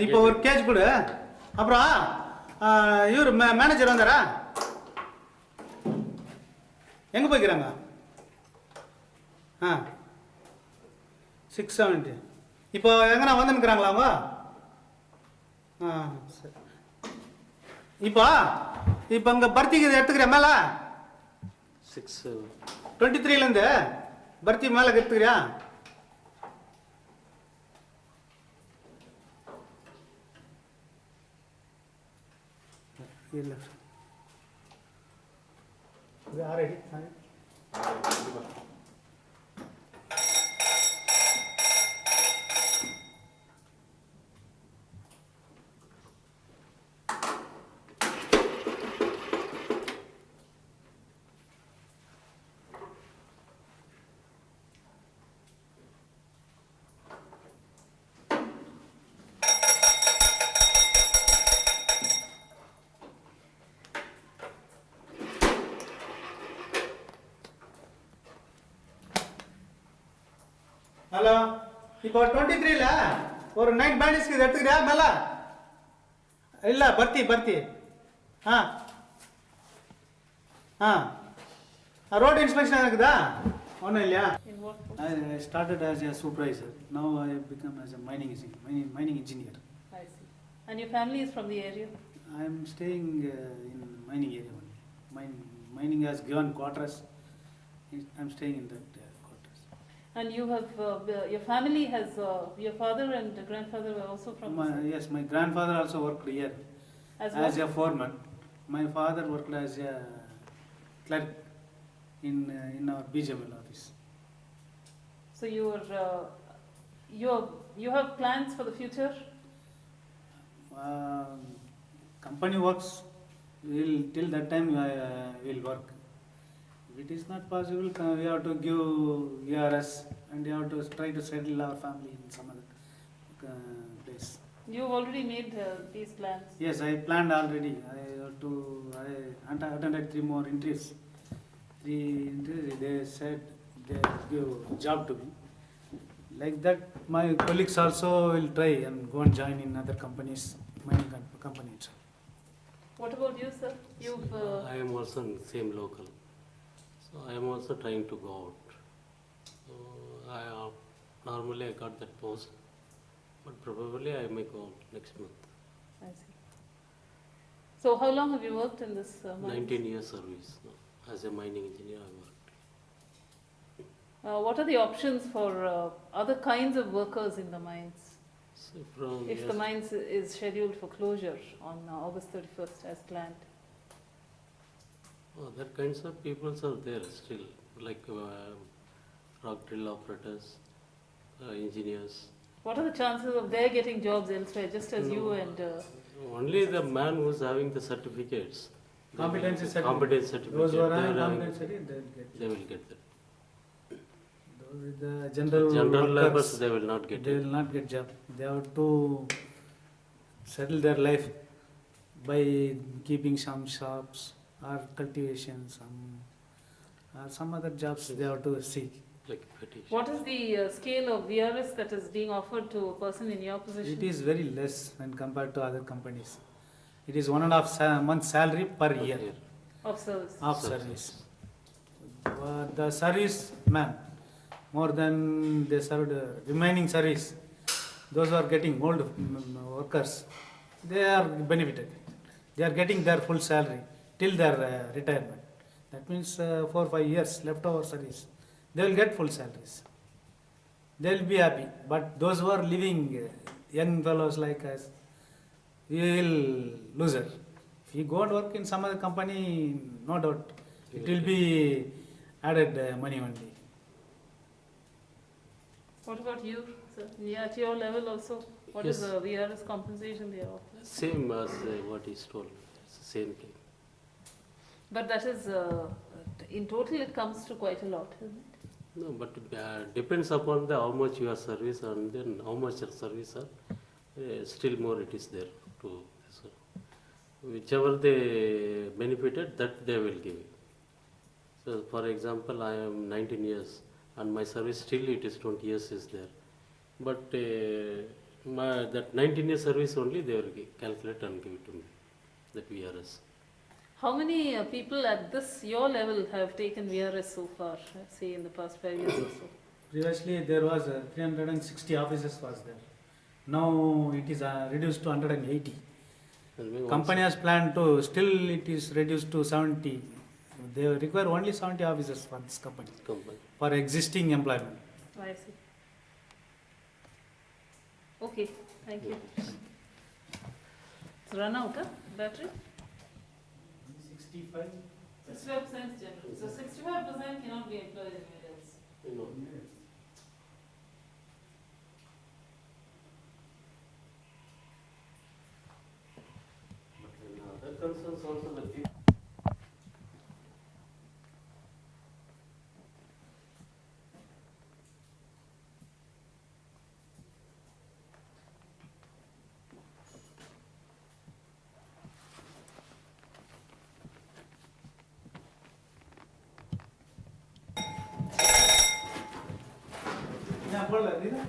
இப்போ ஒரு கேஜ் கொடு. அப்புறம் இவர் மேனேஜர் வந்தாரா? எங்கே போய்க்கிறாங்க? 670. இப்போ எங்கன்னா வந்து நிற்கிறாங்களா அவங்க? சரி. இப்போ இங்கே பர்த்திக்கு எடுத்துக்கிறியா மேலே? 23லேருந்து பர்த்தி மேலே எடுத்துக்கிறியா? இல்லை இது ஆல்ரெடி ஹலோ. இப்போ 23ல ஒரு 9 பேனிஸ்க்கு இது எடுத்துக்கிறியா மேலே? இல்லை பர்த்தி ரோட் இன்ஸ்பெக்ஷன் இருக்குதா? ஒன்றும் இல்லையா? I started as a supervisor. Now I have become as a mining engineer. I see. And your family is from the area? I am staying in mining area only. Mining has given quarters. I am staying in that quarters. And you have your family has your father and grandfather were also from? Yes, my grandfather also worked here as a foreman. My father worked as a clerk in our BJML office. So you have plans for the future? Company works. Till that time we'll work. If it is not possible, we have to give ERS and we have to try to settle our family in some other place. You've already made these plans? Yes, I planned already. I attended 3 more interviews. They said they give job to me. Like that, my colleagues also will try and go and join in other companies, mining companies. What about you, sir? I am also in the same local. So I am also trying to go out. So normally I got that post, but probably I may go next month. I see. So how long have you worked in this mine? 19 years service now. As a mining engineer I worked. What are the options for other kinds of workers in the mines? So if the mines is scheduled for closure on August 31st as planned? Other kinds of people are there still, like rock drill operators, engineers. What are the chances of their getting jobs elsewhere, just as you and... Only the man who is having the certificates. Competency certificate. Competence certificate. Those who are having competency certificate, they will get that. Those with the general laborers, they will not get They will not get job. They have to settle their life by keeping some shops or cultivation, some other jobs they have to seek. Like petition. What is the scale of VRS that is being offered to a person in your position? It is very less when compared to other companies. It is 1.5 months salary per year of service. of service. The service man, more than they served remaining service, those who are getting old workers, they are benefited. They are getting their full salary till their retirement. That means 4 or 5 years left over service. They will get full salaries. They will be happy. But those who are living, young fellows like us, we will lose it. If you go and work in some other company, no doubt, it will be added money only. What about you, sir? At your level also, what is the VRS compensation they are offering? Same as what is told. It's the same thing. But that is, in total it comes to quite a lot, isn't it? No, but depends upon how much your service and then how much your service are. Still more it is there to so whichever they benefited, that they will give you. So for example, I am 19 years and my service still it is 20 years is there. But that 19 years service only they will calculate and give it to me, that VRS. How many people at this your level have taken VRS so far, say in the past 5 years or so? Previously there was 360 officers was there. Now it is reduced to 180. Company has planned to, still it is reduced to 70. They require only 70 officers for this company. For existing employment. I see. Okay, thank you. It's run out, huh? Battery? 65. 65% general. So 65% cannot be employed anywhere else. No. But other concerns also the people. Yeah, hold on, Rita.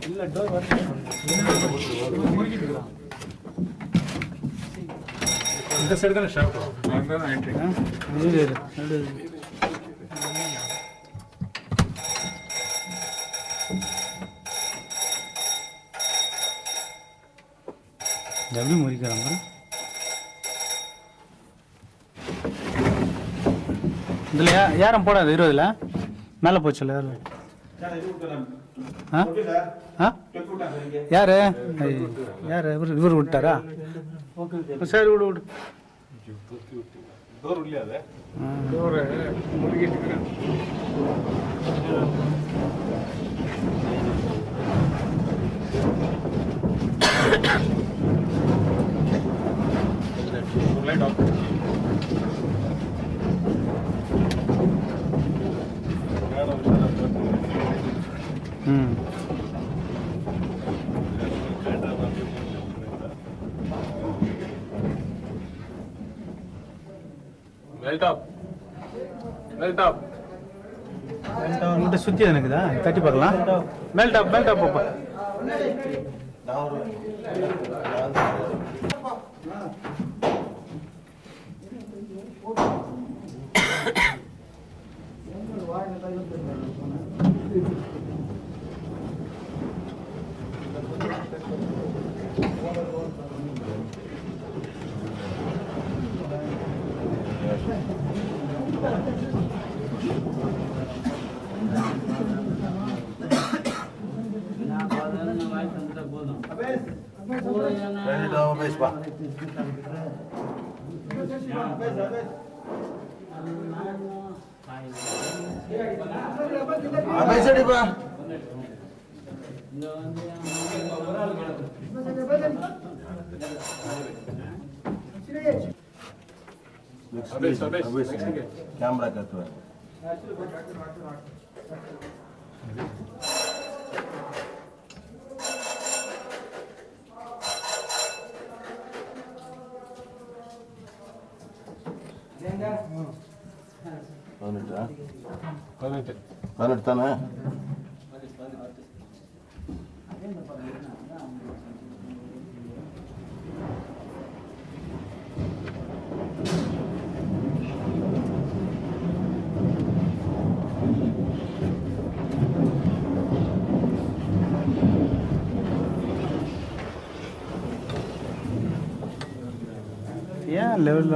ಇಲ್ಲ door இந்த side தான shop அங்க தான் entry எப்படி முறிக்கிறாங்க இதில் யாரும் போடாது 20ல் மேலே போச்சுல்ல யாரு யாரு இவர் விட்டாரா சரி விடு விடு உங்கள்கிட்ட சுற்றி எனக்குதா தட்டி பார்க்கலாம் மேல் டாப் பாப்பா कैमरा करते हैं पनट ताना Yeah, level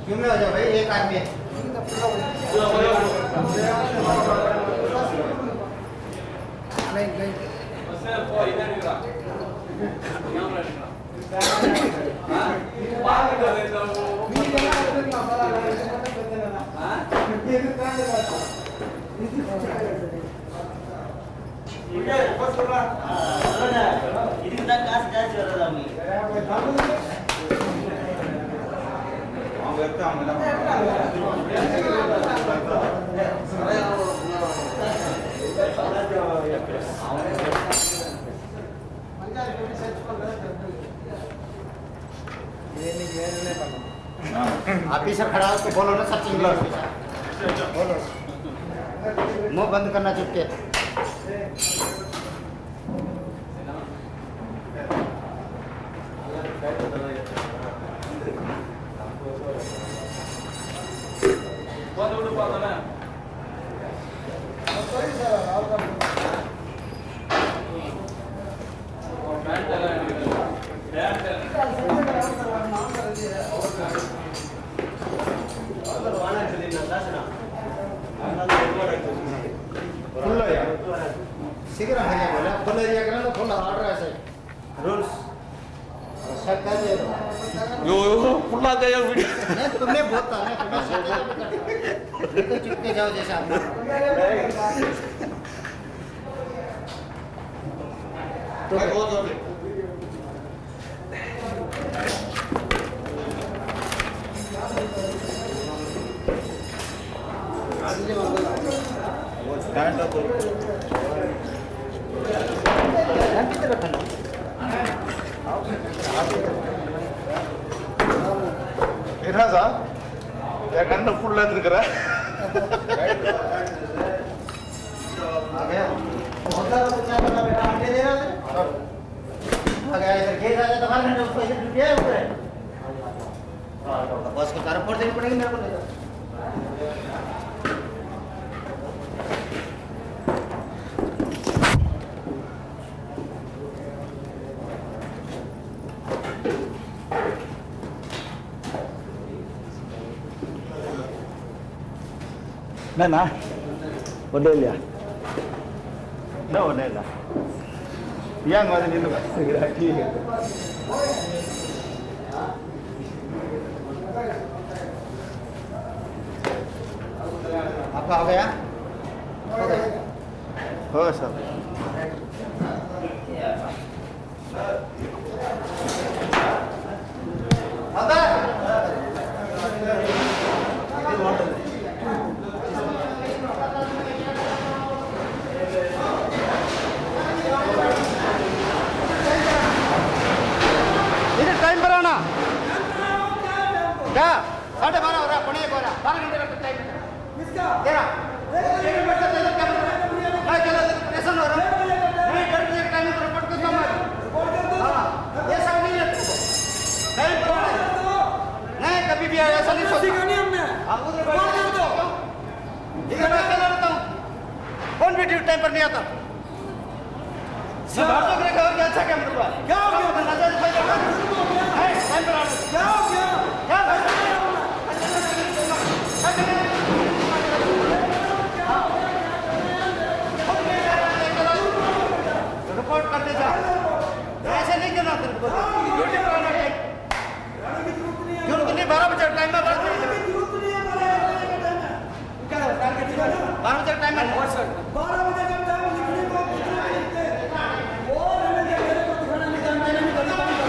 क्यों में हो जाओ भाई एक आदमी ऑफिसर खड़ा उसको बोलो ना सर्चिंग बोलो मुंह बंद करना चुपके शीघ्र भैया बोला फुल एरिया का ना फुल ऑर्डर है सर रूल्स सब कर दे यो फुल आ गया वीडियो नहीं तुमने बहुत था ना तुम्हें तो चुपके जाओ जैसे आप तो बहुत என்ன சார் என் கண்ணை ஃபுல்லா எடுத்துக்கிற आ गया बहुत सारा बच्चा वाला बेटा आगे दे रहा है आ गया इधर खेत आ जाता है तो उसको इधर डूब गया ऊपर बस को तरफ पर देनी पड़ेगी मेरे को नहीं Nana, Odelia. No, Odelia. Yang ada di luar segera kiri. आपका हो गया हो सर इधर टाइम पर आना क्या 12:30 हो रहा 12 घंटे का टाइम तेरा प्रेशन हो रहा नहीं डर के टाइम पर रिपोर्ट करता मैं हाँ ये सब नहीं है नहीं नहीं कभी भी ऐसा नहीं सोचा नहीं हमने उधर इधर मैं अकेला रहता हूँ कौन भी टाइम पर नहीं आता मैं भारतों के लिए क्या अच्छा क्या मतलब क्या हो गया नजर भाई टाइम पर आना क्या हो गया क्या रिपोर्ट करते जा ऐसे नहीं करना तेरे को ड्यूटी पर आना टाइम जरूरत नहीं 12 बजे टाइम में 12 बजे टाइम में 12 बजे का टाइम लिखने को और हमें क्या करे को दिखाना नहीं जानते नहीं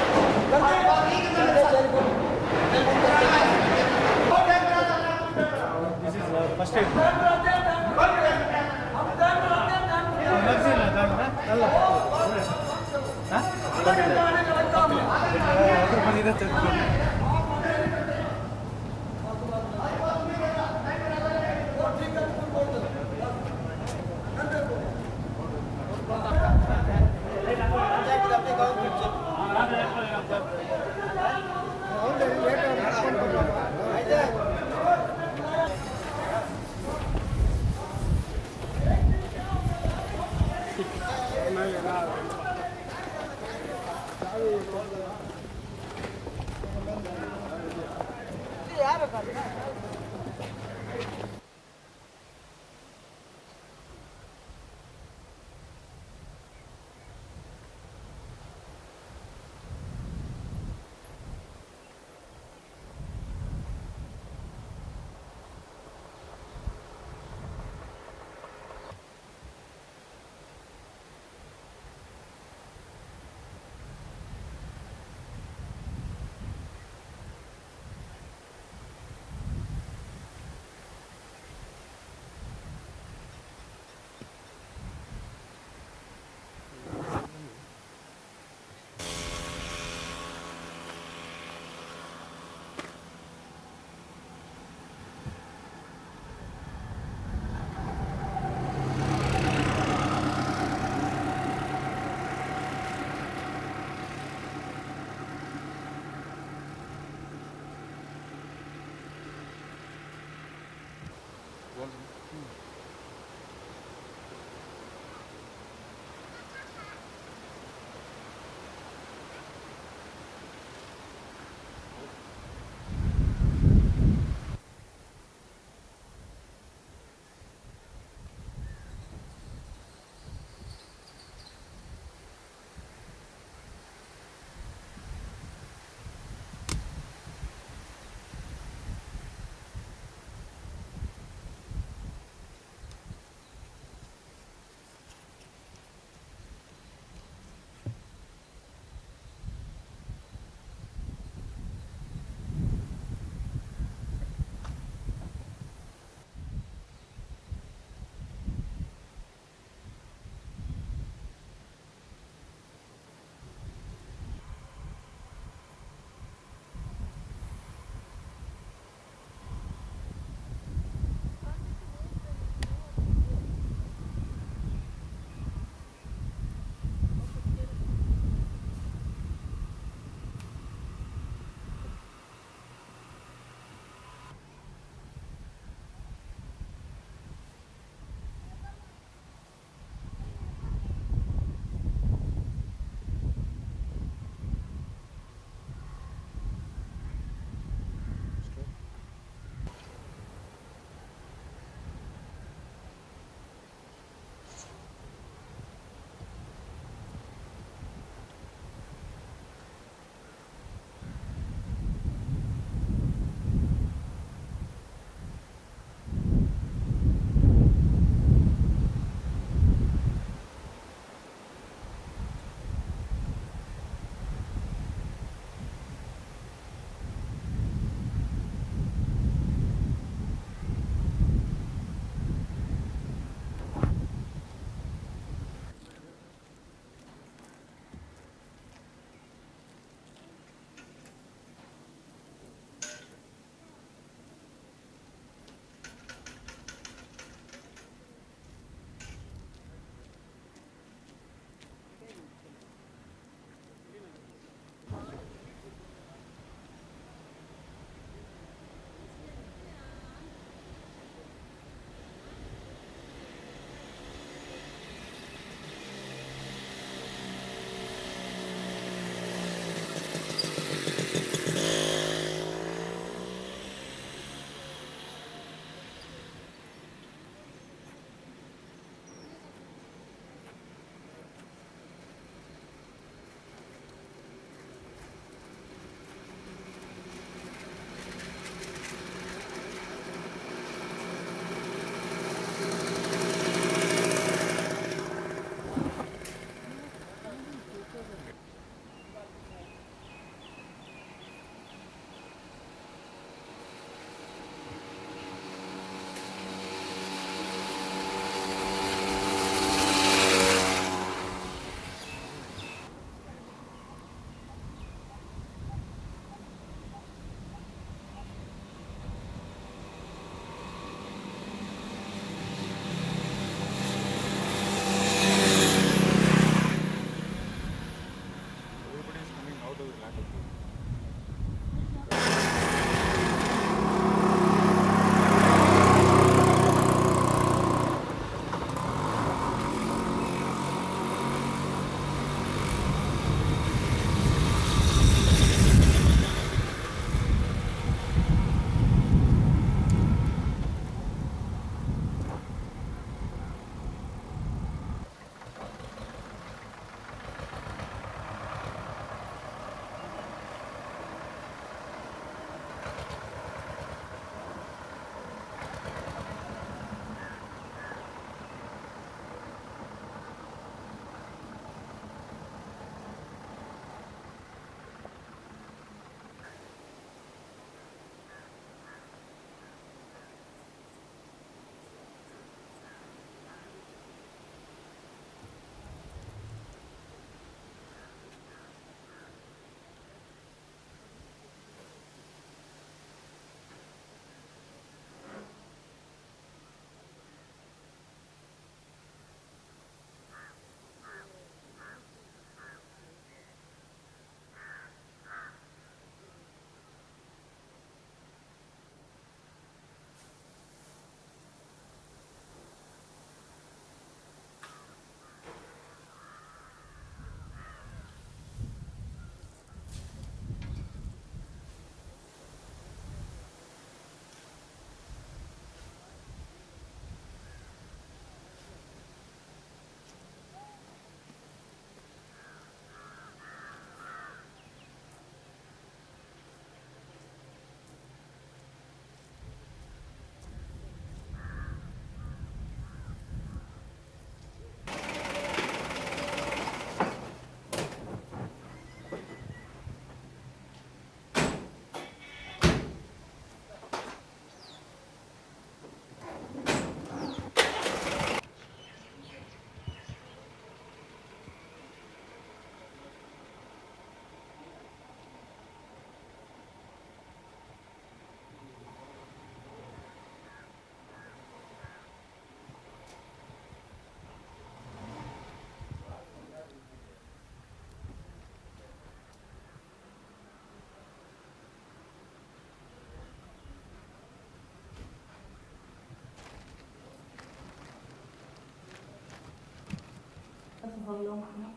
how long now?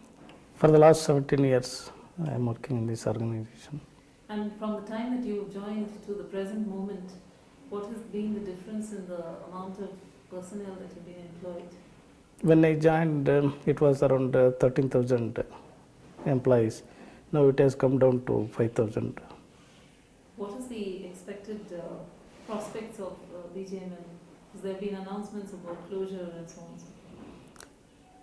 For the last 17 years, I am working in this organization. And from the time that you joined to the present moment, what has been the difference in the amount of personnel that have been employed? When I joined, it was around 13,000 employees. Now it has come down to 5,000. What is the expected prospects of BGML? Has there been announcements about closure and so on?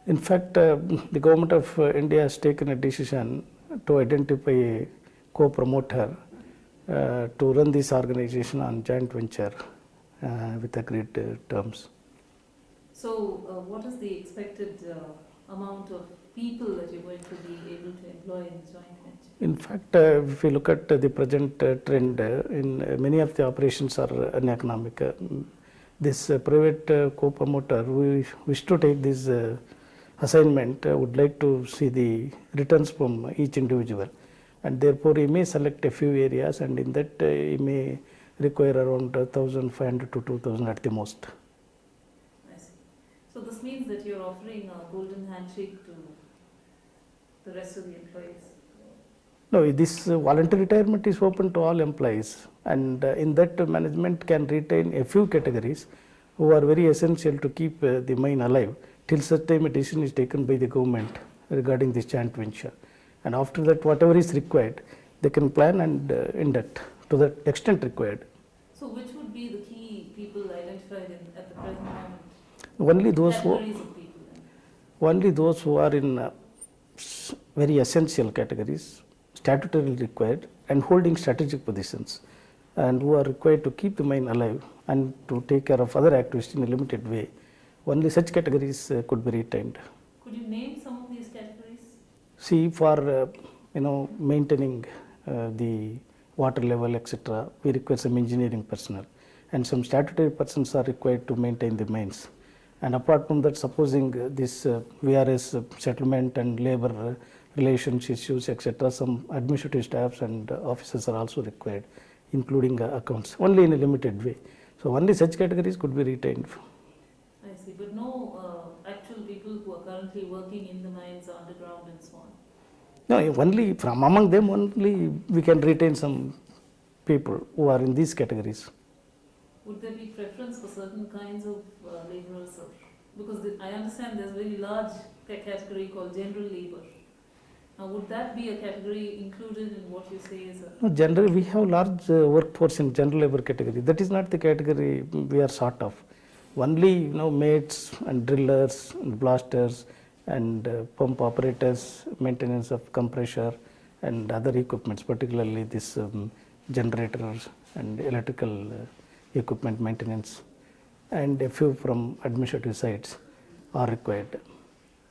In fact, the government of India has taken a decision to identify a co-promoter to run this organization on joint venture with agreed terms. So, what is the expected amount of people that you're going to be able to employ in the joint venture? In fact, if you look at the present trend, in many of the operations are uneconomic. This private co-promoter, we wish to take this assignment, would like to see the returns from each individual, and therefore he may select a few areas, and in that he may require around 1,500 to 2,000 at the most. I see. So this means that you're offering a golden handshake to the rest of the employees? No, this voluntary retirement is open to all employees, and in that management can retain a few categories who are very essential to keep the mine alive till such time a decision is taken by the government regarding this joint venture. And after that, whatever is required, they can plan and induct to the extent required. So which would be the key people identified at the present moment? Only those who, Categories of people then? only those who are in very essential categories, statutorily required, and holding strategic positions, and who are required to keep the mine alive and to take care of other activities in a limited way. Only such categories could be retained. Could you name some of these categories? See, for maintaining the water level, etc., we require some engineering personnel, and some statutory persons are required to maintain the mines. And apart from that, supposing this VRS settlement and labor relations issues, etc., some administrative staffs and officers are also required, including accounts, only in a limited way. So only such categories could be retained. I see, but no actual people who are currently working in the mines underground and so on? No, only from among them only we can retain some people who are in these categories. Would there be preference for certain kinds of laborers? Because I understand there's a very large category called general labor. Now, would that be a category included in what you say is a... No, generally we have large workforce in general labor category. That is not the category we are sort of. Only mates and drillers and blasters and pump operators, maintenance of compressor and other equipments, particularly this generators and electrical equipment maintenance, and a few from administrative sides are required.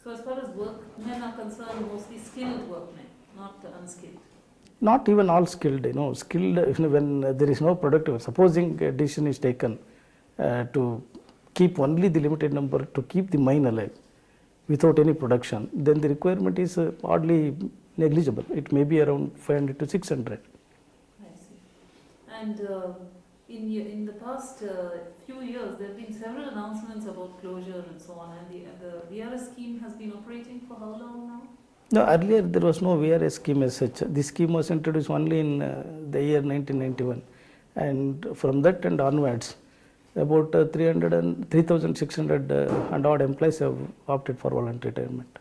So as far as workmen are concerned, mostly skilled workmen, not unskilled? Not even all skilled, skilled when there is no productive. Supposing a decision is taken to keep only the limited number to keep the mine alive without any production, then the requirement is oddly negligible. It may be around 500 to 600. I see. And in the past few years, there have been several announcements about closure and so on, and the VRS scheme has been operating for how long now? No, earlier there was no VRS scheme as such. This scheme was introduced only in the year 1991, and from that and onwards, about 3,600 and odd employees have opted for voluntary retirement.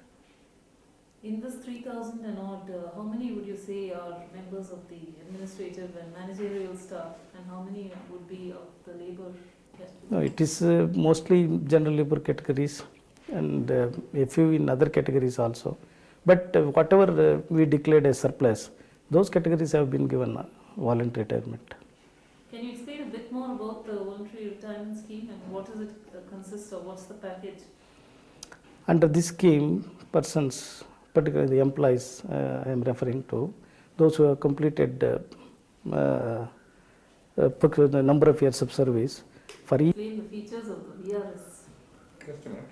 In this 3,000 and odd, how many would you say are members of the administrative and managerial staff, and how many would be of the labor category? No, it is mostly general labor categories and a few in other categories also. But whatever we declared as surplus, those categories have been given voluntary retirement. Can you explain a bit more about the voluntary retirement scheme and what does it consist of? What's the package? Under this scheme, persons, particularly the employees I am referring to, those who have completed the number of years of service for each. Explain the features of the VRS. Just a minute.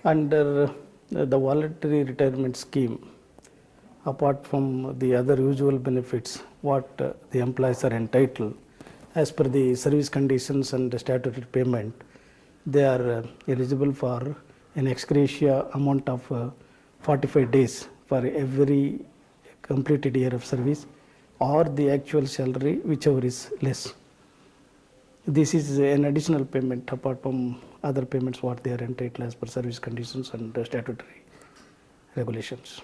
Under the voluntary retirement scheme, apart from the other usual benefits what the employees are entitled as per the service conditions and the statutory payment, they are eligible for an ex gratia amount of 45 days for every completed year of service, or the actual salary, whichever is less. This is an additional payment apart from other payments what they are entitled as per service conditions and statutory regulations.